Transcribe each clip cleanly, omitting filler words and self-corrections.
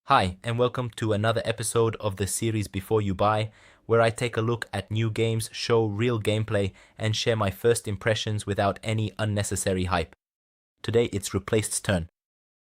Hi, and welcome to another episode of the series Before You Buy, where I take a look at new games, show real gameplay, and share my first impressions without any unnecessary hype. Today it's Replaced's turn.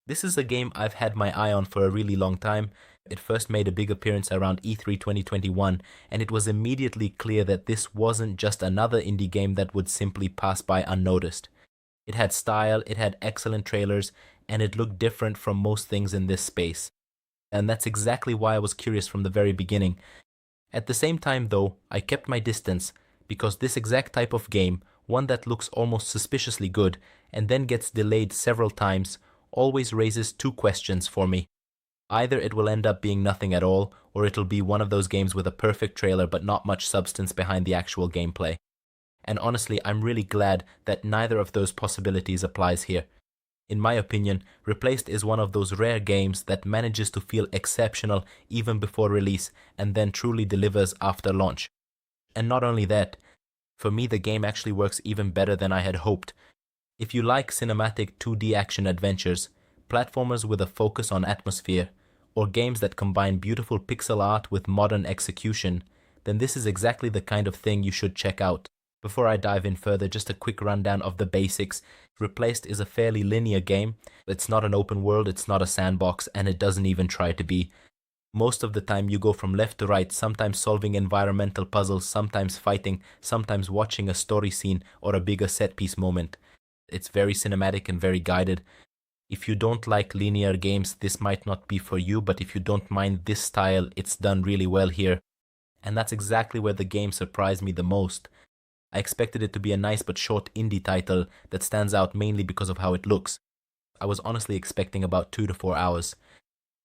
This is a game I've had my eye on for a really long time. It first made a big appearance around E3 2021, and it was immediately clear that this wasn't just another indie game that would simply pass by unnoticed. It had style, it had excellent trailers, and it looked different from most things in this space. And that's exactly why I was curious from the very beginning. At the same time, though, I kept my distance, because this exact type of game, one that looks almost suspiciously good and then gets delayed several times, always raises two questions for me. Either it will end up being nothing at all, or it'll be one of those games with a perfect trailer but not much substance behind the actual gameplay. And honestly, I'm really glad that neither of those possibilities applies here. In my opinion, Replaced is one of those rare games that manages to feel exceptional even before release and then truly delivers after launch. And not only that, for me the game actually works even better than I had hoped. If you like cinematic 2D action adventures, platformers with a focus on atmosphere, or games that combine beautiful pixel art with modern execution, then this is exactly the kind of thing you should check out. Before I dive in further, just a quick rundown of the basics. Replaced is a fairly linear game. It's not an open world, it's not a sandbox, and it doesn't even try to be. Most of the time you go from left to right, sometimes solving environmental puzzles, sometimes fighting, sometimes watching a story scene or a bigger set piece moment. It's very cinematic and very guided. If you don't like linear games, this might not be for you, but if you don't mind this style, it's done really well here. And that's exactly where the game surprised me the most. I expected it to be a nice but short indie title that stands out mainly because of how it looks. I was honestly expecting about 2 to 4 hours.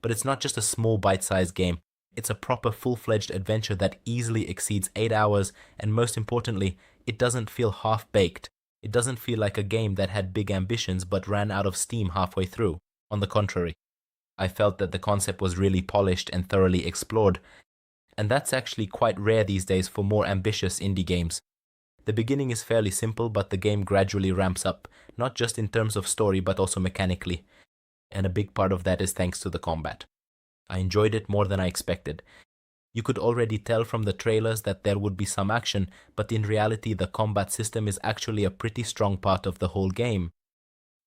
But it's not just a small bite-sized game. It's a proper full-fledged adventure that easily exceeds 8 hours, and most importantly, it doesn't feel half-baked. It doesn't feel like a game that had big ambitions but ran out of steam halfway through. On the contrary, I felt that the concept was really polished and thoroughly explored, and that's actually quite rare these days for more ambitious indie games. The beginning is fairly simple, but the game gradually ramps up, not just in terms of story but also mechanically. And a big part of that is thanks to the combat. I enjoyed it more than I expected. You could already tell from the trailers that there would be some action, but in reality the combat system is actually a pretty strong part of the whole game.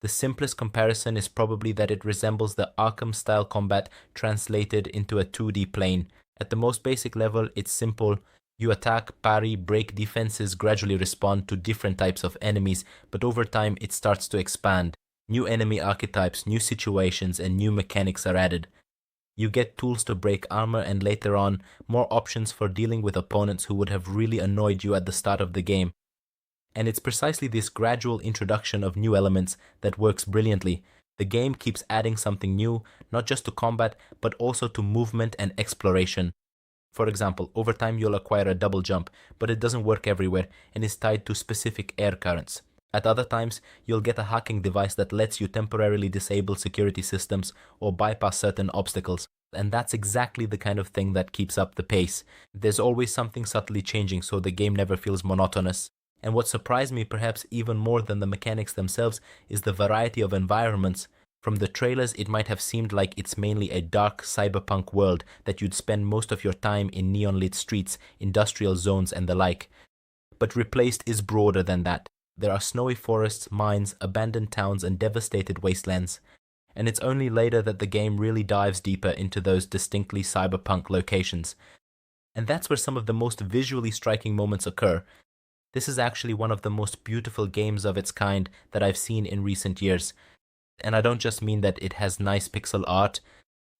The simplest comparison is probably that it resembles the Arkham-style combat translated into a 2D plane. At the most basic level, it's simple. You attack, parry, break defenses, gradually respond to different types of enemies, but over time it starts to expand. New enemy archetypes, new situations, and new mechanics are added. You get tools to break armor and later on, more options for dealing with opponents who would have really annoyed you at the start of the game. And it's precisely this gradual introduction of new elements that works brilliantly. The game keeps adding something new, not just to combat, but also to movement and exploration. For example, over time you'll acquire a double jump, but it doesn't work everywhere and is tied to specific air currents. At other times, you'll get a hacking device that lets you temporarily disable security systems or bypass certain obstacles. And that's exactly the kind of thing that keeps up the pace. There's always something subtly changing, so the game never feels monotonous. And what surprised me perhaps even more than the mechanics themselves is the variety of environments. From the trailers, it might have seemed like it's mainly a dark cyberpunk world that you'd spend most of your time in neon-lit streets, industrial zones, and the like. But Replaced is broader than that. There are snowy forests, mines, abandoned towns, and devastated wastelands. And it's only later that the game really dives deeper into those distinctly cyberpunk locations. And that's where some of the most visually striking moments occur. This is actually one of the most beautiful games of its kind that I've seen in recent years. And I don't just mean that it has nice pixel art.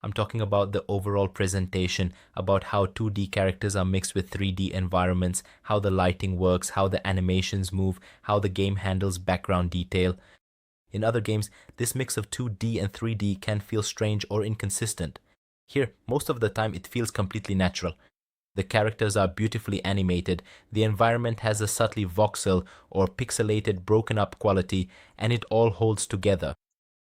I'm talking about the overall presentation, about how 2D characters are mixed with 3D environments, how the lighting works, how the animations move, how the game handles background detail. In other games, this mix of 2D and 3D can feel strange or inconsistent. Here, most of the time it feels completely natural. The characters are beautifully animated, the environment has a subtly voxel or pixelated broken up quality, and it all holds together.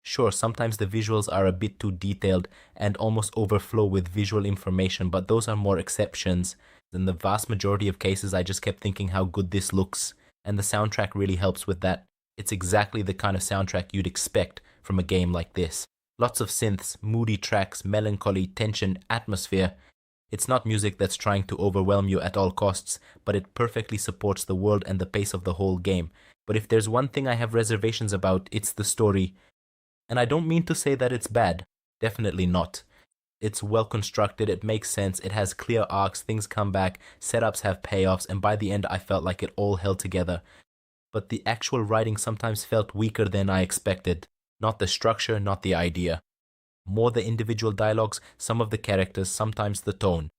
Sure, sometimes the visuals are a bit too detailed and almost overflow with visual information, but those are more exceptions. In the vast majority of cases, I just kept thinking how good this looks, and the soundtrack really helps with that. It's exactly the kind of soundtrack you'd expect from a game like this. Lots of synths, moody tracks, melancholy, tension, atmosphere. It's not music that's trying to overwhelm you at all costs, but it perfectly supports the world and the pace of the whole game. But if there's one thing I have reservations about, it's the story. And I don't mean to say that it's bad. Definitely not. It's well constructed, it makes sense, it has clear arcs, things come back, setups have payoffs, and by the end I felt like it all held together. But the actual writing sometimes felt weaker than I expected. Not the structure, not the idea. More the individual dialogues, some of the characters, sometimes the tone.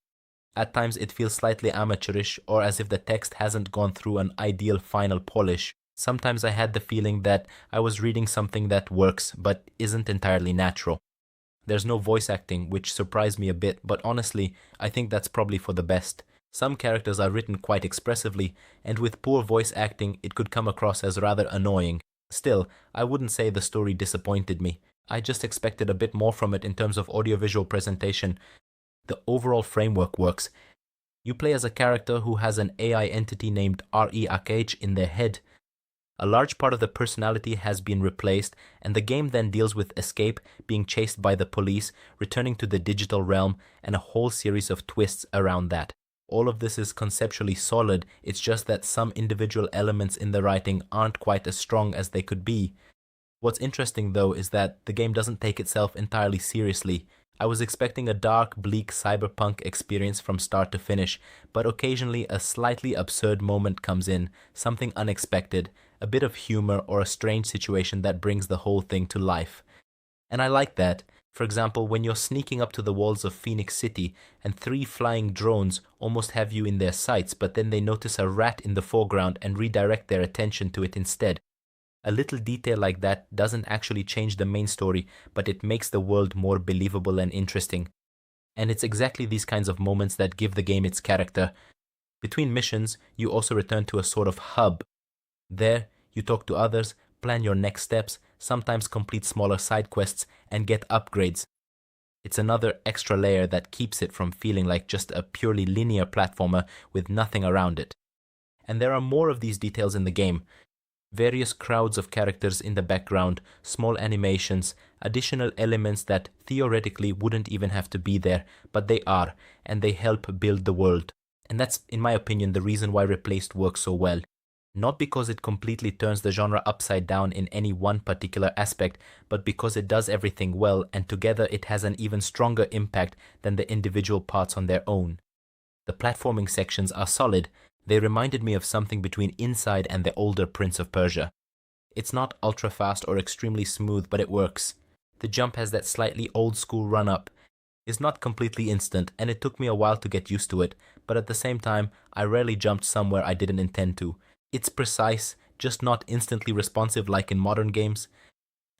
At times it feels slightly amateurish or as if the text hasn't gone through an ideal final polish. Sometimes I had the feeling that I was reading something that works but isn't entirely natural. There's no voice acting, which surprised me a bit, but honestly, I think that's probably for the best. Some characters are written quite expressively, and with poor voice acting, it could come across as rather annoying. Still, I wouldn't say the story disappointed me. I just expected a bit more from it in terms of audiovisual presentation. The overall framework works. You play as a character who has an AI entity named REAKH in their head. A large part of the personality has been replaced, and the game then deals with escape, being chased by the police, returning to the digital realm, and a whole series of twists around that. All of this is conceptually solid, it's just that some individual elements in the writing aren't quite as strong as they could be. What's interesting though is that the game doesn't take itself entirely seriously. I was expecting a dark, bleak cyberpunk experience from start to finish, but occasionally a slightly absurd moment comes in, something unexpected, a bit of humor or a strange situation that brings the whole thing to life. And I like that. For example, when you're sneaking up to the walls of Phoenix City and 3 flying drones almost have you in their sights, but then they notice a rat in the foreground and redirect their attention to it instead. A little detail like that doesn't actually change the main story, but it makes the world more believable and interesting. And it's exactly these kinds of moments that give the game its character. Between missions, you also return to a sort of hub. There, you talk to others, plan your next steps, sometimes complete smaller side quests, and get upgrades. It's another extra layer that keeps it from feeling like just a purely linear platformer with nothing around it. And there are more of these details in the game. Various crowds of characters in the background, small animations, additional elements that theoretically wouldn't even have to be there, but they are, and they help build the world. And that's, in my opinion, the reason why Replaced works so well. Not because it completely turns the genre upside down in any one particular aspect, but because it does everything well, and together it has an even stronger impact than the individual parts on their own. The platforming sections are solid. They reminded me of something between Inside and the older Prince of Persia. It's not ultra fast or extremely smooth, but it works. The jump has that slightly old school run up. It's not completely instant, and it took me a while to get used to it, but at the same time, I rarely jumped somewhere I didn't intend to. It's precise, just not instantly responsive like in modern games.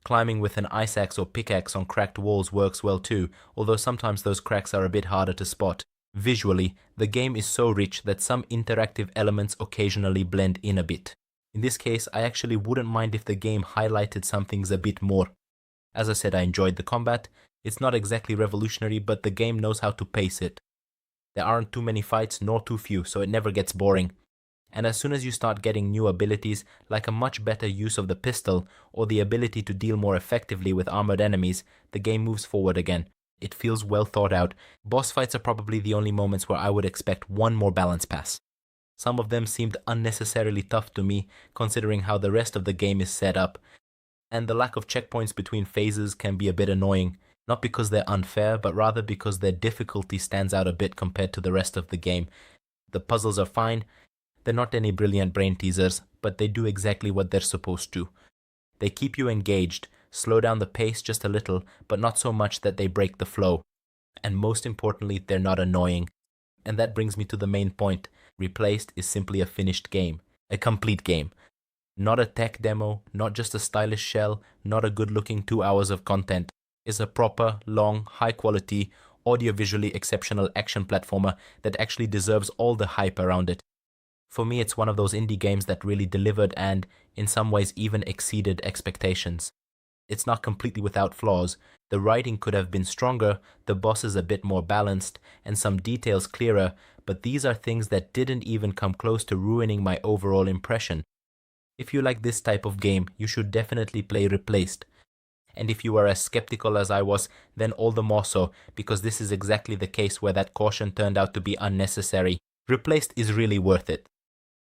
Climbing with an ice axe or pickaxe on cracked walls works well too, although sometimes those cracks are a bit harder to spot. Visually, the game is so rich that some interactive elements occasionally blend in a bit. In this case, I actually wouldn't mind if the game highlighted some things a bit more. As I said, I enjoyed the combat. It's not exactly revolutionary, but the game knows how to pace it. There aren't too many fights nor too few, so it never gets boring. And as soon as you start getting new abilities, like a much better use of the pistol or the ability to deal more effectively with armored enemies, the game moves forward again. It feels well thought out. Boss fights are probably the only moments where I would expect one more balance pass. Some of them seemed unnecessarily tough to me, considering how the rest of the game is set up. And the lack of checkpoints between phases can be a bit annoying, not because they're unfair, but rather because their difficulty stands out a bit compared to the rest of the game. The puzzles are fine. They're not any brilliant brain teasers, but they do exactly what they're supposed to. They keep you engaged, slow down the pace just a little, but not so much that they break the flow. And most importantly, they're not annoying. And that brings me to the main point. Replaced is simply a finished game, a complete game. Not a tech demo, not just a stylish shell, not a good-looking 2 hours of content. It's a proper, long, high-quality, audiovisually exceptional action platformer that actually deserves all the hype around it. For me, it's one of those indie games that really delivered and, in some ways, even exceeded expectations. It's not completely without flaws. The writing could have been stronger, the bosses a bit more balanced, and some details clearer, but these are things that didn't even come close to ruining my overall impression. If you like this type of game, you should definitely play Replaced. and if you were as skeptical as I was, then all the more so, because this is exactly the case where that caution turned out to be unnecessary. Replaced is really worth it.